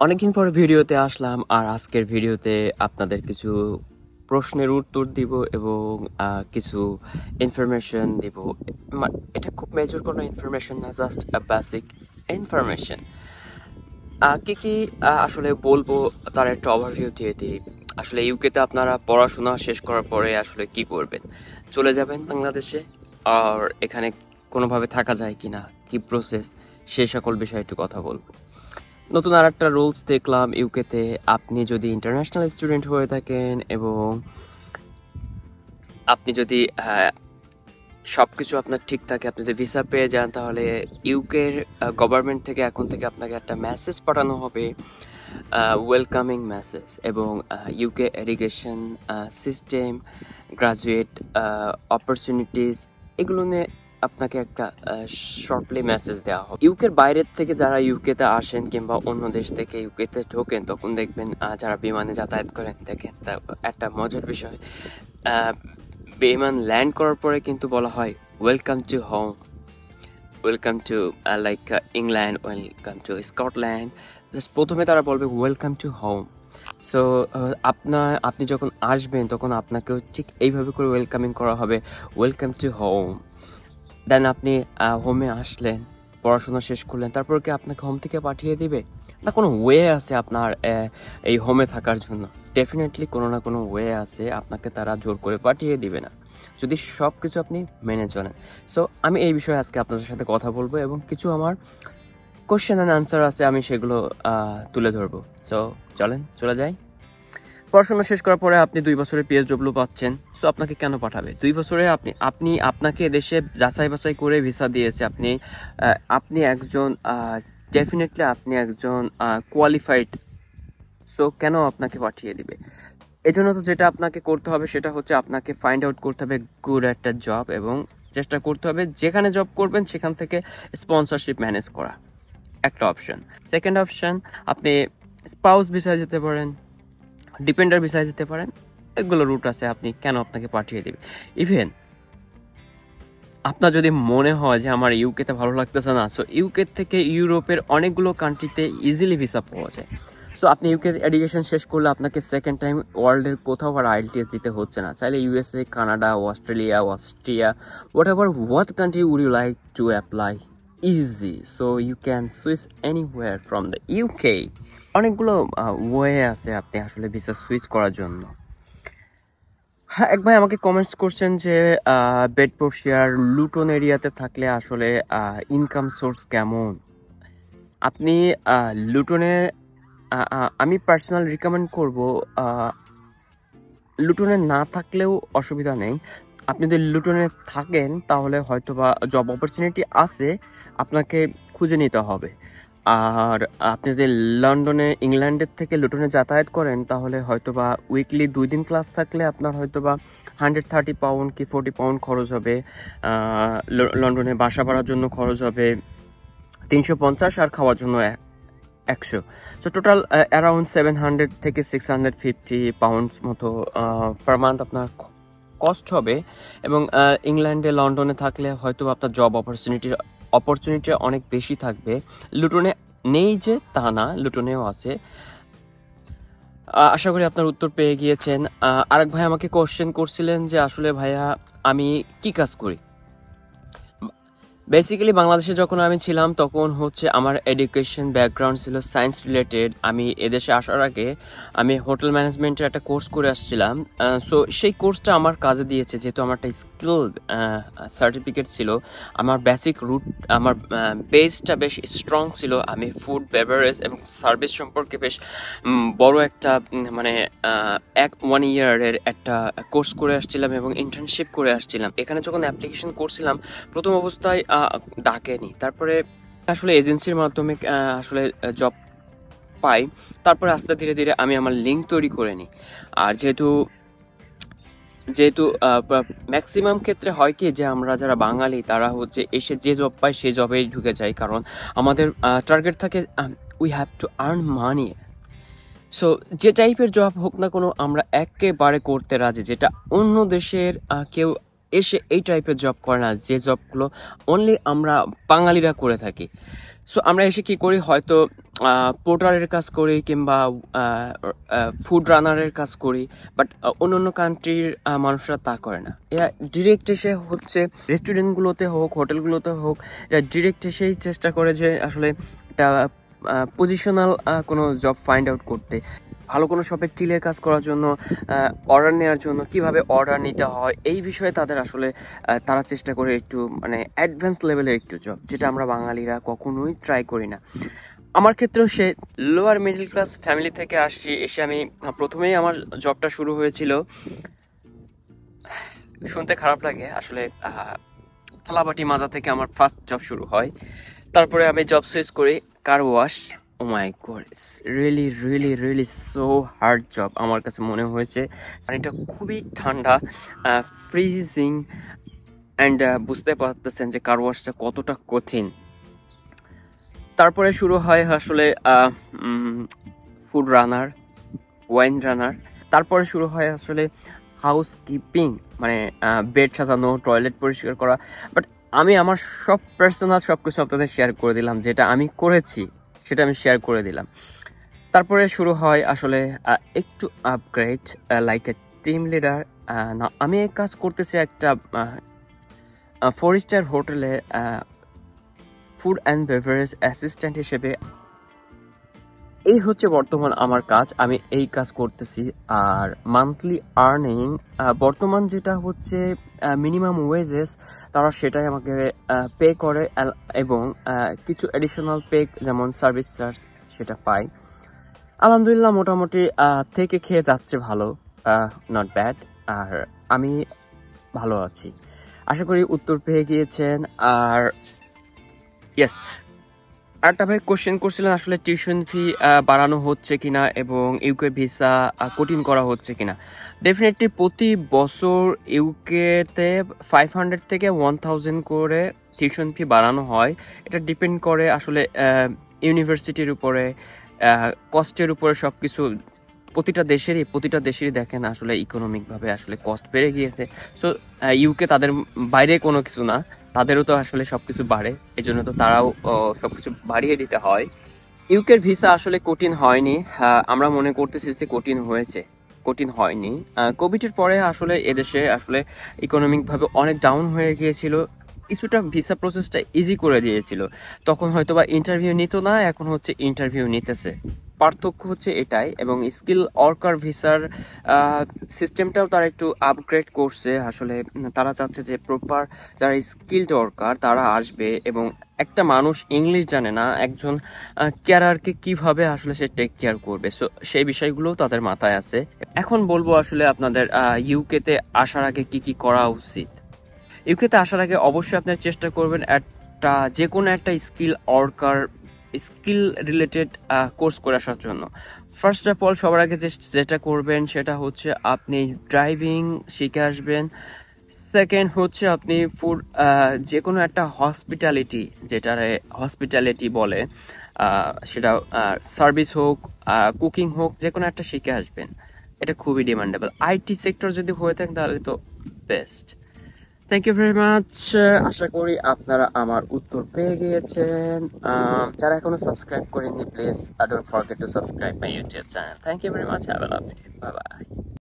অনেকদিন পরে ভিডিওতে আসলাম, আর আজকের ভিডিওতে আপনাদের কিছু প্রশ্নের উত্তর দিব এবং কিছু ইনফরমেশন দিব। এটা খুব মেজর কোনো ইনফরমেশন না, জাস্ট বেসিক ইনফরমেশন। কি কি আসলে বলবো তার একটা ওভারভিউ দিয়ে দিই। আসলে ইউকেতে আপনারা পড়াশোনা শেষ করার পরে আসলে কি করবেন? চলে যাবেন বাংলাদেশে, আর এখানে কোনোভাবে থাকা যায় কিনা, কি প্রসেস, সেই সকল বিষয়ে একটু কথা বলবো। নতুন আর একটা রুলস দেখলাম ইউকেতে, আপনি যদি ইন্টারন্যাশনাল স্টুডেন্ট হয়ে থাকেন এবং আপনি যদি সবকিছু আপনার ঠিক থাকে, আপনি যদি ভিসা পেয়ে যান, তাহলে ইউকের গভর্নমেন্ট থেকে এখন থেকে আপনাকে একটা মেসেজ পাঠানো হবে, ওয়েলকামিং মেসেজ। এবং UK education system, graduate opportunities, এগুলো নিয়ে আপনাকে একটা শর্টলি মেসেজ দেওয়া হবে। ইউকের বাইরের থেকে যারা ইউকেতে আসেন কিংবা অন্য দেশ থেকে ইউকেতে ঢোকেন, তখন দেখবেন যারা বিমানে যাতায়াত করেন, দেখেন একটা মজার বিষয়, বিমান ল্যান্ড করার পরে কিন্তু বলা হয় welcome to home, welcome to like England, welcome to Scotland. Just প্রথমে তারা বলবে ওয়েলকাম টু হোম। সো আপনি যখন আসবেন তখন আপনাকেও ঠিক এইভাবে করে ওয়েলকামিং করা হবে, ওয়েলকাম টু হোম। দেন আপনি হোমে আসলেন, পড়াশোনা শেষ করলেন, তারপর কি আপনাকে হোম থেকে পাঠিয়ে দিবে? না, কোনো ওয়ে আছে আপনার এই হোমে থাকার জন্য? ডেফিনেটলি কোনো না কোনো ওয়ে আছে, আপনাকে তারা জোর করে পাঠিয়ে দিবে না যদি সব কিছু আপনি মেনে চলেন। সো আমি এই বিষয়ে আজকে আপনাদের সাথে কথা বলবো এবং কিছু আমার কোশ্চেন অ্যান্ড আনসার আছে, আমি সেগুলো তুলে ধরবো। সো চলেন চলে যাই। পড়াশোনা শেষ করার পরে আপনি 2 বছরের পিএসডব্লিউ পাচ্ছেন। সো আপনাকে কেন পাঠাবে? 2 বছরে আপনাকে দেশে যাচাই বাছাই করে ভিসা দিয়েছে। আপনি একজন ডেফিনেটলি আপনি একজন কোয়ালিফাইড। সো কেন আপনাকে পাঠিয়ে দিবে? এজন্য তো যেটা আপনাকে করতে হবে সেটা হচ্ছে আপনাকে ফাইন্ড আউট করতে হবে গুড একটা জব, এবং চেষ্টা করতে হবে যেখানে জব করবেন সেখান থেকে স্পন্সরশিপ ম্যানেজ করা, একটা অপশন। সেকেন্ড অপশন, আপনি স্পাউস ভিসায় যেতে পারেন, ডিপেন্ডার ভিসায় যেতে পারেন। এগুলো রুট আছে, আপনি কেন আপনাকে পাঠিয়ে দেবে। ইভেন আপনার যদি মনে হয় যে আমার ইউকেতে ভালো লাগতেছে না, সো ইউকে থেকে ইউরোপের অনেকগুলো কান্ট্রিতে ইজিলি ভিসা পাওয়া যায়। সো আপনি ইউকে এডুকেশন শেষ করলে আপনাকে সেকেন্ড টাইম ওয়ার্ল্ডের কোথাও আর আইএলটিএস দিতে হচ্ছে না। চাইলে USA, Canada, Australia, Austria, what country would you like to apply, easy. So you can switch anywhere from the UK. অনেকগুলো ওয়ে আছে আপনি আসলে ভিসা সুইচ করার জন্য। হ্যাঁ, এক ভাই আমাকে কমেন্টস করছেন যে বেডফোর্ডশায়ার, লুটন এরিয়াতে থাকলে আসলে ইনকাম সোর্স কেমন। আপনি লুটনে, আমি পার্সোনাল রিকমেন্ড করব, লুটনে না থাকলেও অসুবিধা নেই। আপনি যদি লুটনে থাকেন তাহলে হয়তোবা জব অপরচুনিটি আছে, আপনাকে খুঁজে নিতে হবে। আর আপনি যদি লন্ডনে, ইংল্যান্ডের থেকে লুটনে যাতায়াত করেন, তাহলে হয়তোবা উইকলি 2 দিন ক্লাস থাকলে আপনার হয়তোবা 130 পাউন্ড কি 40 পাউন্ড খরচ হবে। লন্ডনে বাসা ভাড়ার জন্য খরচ হবে 350, আর খাওয়ার জন্য 100। সো টোটাল অ্যারাউন্ড 700 থেকে 650 পাউন্ডস মতো পার মান্থ আপনার কস্ট হবে। এবং ইংল্যান্ডে, লন্ডনে থাকলে হয়তো আপনার জব অপরচুনিটি অনেক বেশি থাকবে। লুটনে নেই যে তা না, লুটনেও আছে। আশা করি আপনার উত্তর পেয়ে গিয়েছেন। আরেক ভাই আমাকে কোশ্চেন করছিলেন যে আসলে ভাইয়া আমি কি কাজ করি। বেসিক্যালি বাংলাদেশে যখন আমি ছিলাম তখন হচ্ছে আমার এডুকেশন ব্যাকগ্রাউন্ড ছিল সায়েন্স রিলেটেড। আমি এদেশে আসার আগে আমি হোটেল ম্যানেজমেন্টের একটা কোর্স করে আসছিলাম। সো সেই কোর্সটা আমার কাজে দিয়েছে, যেহেতু আমার একটা স্কিল সার্টিফিকেট ছিল। আমার বেসিক রুট, আমার বেসটা বেশ স্ট্রং ছিল। আমি ফুড, বেভারেজ এবং সার্ভিস সম্পর্কে বেশ বড় একটা মানে 1 ইয়ারের একটা কোর্স করে আসছিলাম এবং ইন্টার্নশিপ করে আসছিলাম। এখানে যখন অ্যাপ্লিকেশন করছিলাম প্রথম অবস্থায় ডাকেনি, তারপরে আসলে এজেন্সির মাধ্যমে আসলে জব পাই। তারপরে আস্তে ধীরে ধীরে আমি আমার লিঙ্ক তৈরি করে নিই। আর যেহেতু ম্যাক্সিমাম ক্ষেত্রে হয় কি যে আমরা যারা বাঙালি তারা হচ্ছে এসে যে জব পাই সেই জবেই ঢুকে যাই, কারণ আমাদের টার্গেট থাকে we have to earn money. So যে টাইপের জব হোক না কোনো, আমরা একেবারে করতে রাজি, যেটা অন্য দেশের কেউ এসে এই টাইপের জব করে না, যে জবগুলো অনলি আমরা বাঙালিরা করে থাকি। সো আমরা এসে কি করি, হয়তো পোর্টারের কাজ করি কিংবা ফুড রানারের কাজ করি, বাট অন্য কান্ট্রির মানুষরা তা করে না। এরা ডিরেক্ট এসে হচ্ছে রেস্টুরেন্টগুলোতে হোক, হোটেলগুলোতে হোক, এরা ডিরেক্ট এসেই চেষ্টা করে যে আসলে একটা পজিশনাল কোনো জব ফাইন্ড আউট করতে, ভালো কোনো শপে টিলের কাজ করার জন্য, অর্ডার নেওয়ার জন্য কিভাবে অর্ডার নিতে হয় এই বিষয়ে তাদের আসলে তারা চেষ্টা করে একটু মানে অ্যাডভান্স লেভেলের একটু জব, যেটা আমরা বাঙালিরা কখনোই ট্রাই করি না। আমার ক্ষেত্রেও সে লোয়ার মিডল ক্লাস ফ্যামিলি থেকে আসছি, এসে আমি প্রথমেই আমার জবটা শুরু হয়েছিল, শুনতে খারাপ লাগে আসলে, থালাবাটি মাজা থেকে আমার ফার্স্ট জব শুরু হয়। তারপরে আমি জব সুইচ করি car wash. Oh my god, it's really really really so hard job. আমার কাছে মনে হয়েছে পানিটা খুবই ঠান্ডা, ফ্রিজিং, অ্যান্ড বুঝতে পারতেছেন যে কার ওয়াশটা কতটা কঠিন। তারপরে শুরু হয় আসলে ফুড রানার, ওয়াইন রানার। তারপরে শুরু হয় আসলে হাউস কিপিং, মানে বেড সাজানো, টয়লেট পরিষ্কার করা। বাট আমি আমার সব পার্সোনাল সব কিছু আপনাদের শেয়ার করে দিলাম, যেটা আমি করেছি সেটা আমি শেয়ার করে দিলাম। তারপরে শুরু হয় আসলে একটু upgrade, like a team leader. আমি এই কাজ করতেছি একটা 4 স্টার হোটেলে ফুড অ্যান্ড বেভারেজ অ্যাসিস্ট্যান্ট হিসেবে। এই হচ্ছে বর্তমান আমার কাজ, আমি এই কাজ করতেছি। আর মান্থলি আর্নিং বর্তমান যেটা হচ্ছে মিনিমাম ওয়েজেস, তারা সেটাই আমাকে পে করে, এবং কিছু অ্যাডিশনাল পে যেমন সার্ভিস চার্জ সেটা পাই। আলহামদুলিল্লাহ মোটামুটি থেকে খেয়ে যাচ্ছে ভালো, নট ব্যাড। আর আমি ভালো আছি, আশা করি উত্তর পেয়ে গিয়েছেন। আর ইয়েস, আরেকটা ভাই কোশ্চেন করছিলেন আসলে টিউশন ফি বাড়ানো হচ্ছে কিনা এবং ইউকে ভিসা কঠিন করা হচ্ছে কিনা। ডেফিনেটলি প্রতি বছর ইউকেতে 500 থেকে 1000 করে টিউশন ফি বাড়ানো হয়। এটা ডিপেন্ড করে আসলে ইউনিভার্সিটির উপরে, কস্টের উপরে, সব কিছু। প্রতিটা দেশেরই দেখেন আসলে ইকোনমিকভাবে আসলে কস্ট বেড়ে গিয়েছে। সো ইউকে তাদের বাইরে কোনো কিছু না, তাদেরও তো আসলে সবকিছু বাড়ে, এই জন্য তো তারাও সবকিছু বাড়িয়ে দিতে হয়। ইউকের ভিসা আসলে কঠিন হয়নি, আমরা মনে করতেছি যে কঠিন হয়েছে, কঠিন হয়নি। কোভিডের পরে আসলে এদেশে আসলে ইকোনমিক ভাবে অনেক ডাউন হয়ে গিয়েছিল, কিছুটা ভিসা প্রসেসটা ইজি করে দিয়েছিল। তখন হয়তো বা ইন্টারভিউ নিত না, এখন হচ্ছে ইন্টারভিউ নিতেছে। পার্থক্য হচ্ছে এটাই। এবং স্কিল ওয়ার্কার ভিসার সিস্টেমটাও তারা একটু আপগ্রেড করছে। আসলে তারা চাচ্ছে যে প্রপার যারা স্কিলড ওয়ার্কার তারা আসবে, এবং একটা মানুষ ইংলিশ জানে না, একজন কেয়ারারকে কিভাবে আসলে সে টেক কেয়ার করবে, সো সেই বিষয়গুলোও তাদের মাথায় আছে। এখন বলবো আসলে আপনাদের ইউকেতে আসার আগে কি কি করা উচিত। ইউকেতে আসার আগে অবশ্যই আপনার চেষ্টা করবেন যে কোনো একটা স্কিল রিলেটেড কোর্স করে আসার জন্য। ফার্স্ট অফ অল সবার আগে যেটা করবেন সেটা হচ্ছে আপনি ড্রাইভিং শিখে আসবেন। সেকেন্ড হচ্ছে আপনি যে কোনো একটা হসপিটালিটি বলে, সেটা সার্ভিস হোক, কুকিং হোক, যে কোনো একটা শিখে আসবেন। এটা খুবই ডিমান্ডেবল। আইটি সেক্টর যদি হয়ে থাকে তাহলে তো best. Thank you very much. আশা করি আপনারা আমার উত্তর পেয়ে গিয়েছেন। যারা এখনো সাবস্ক্রাইব করেননি, please don't forget to subscribe my YouTube channel. Thank you very much. Have a lovely day. Bye by.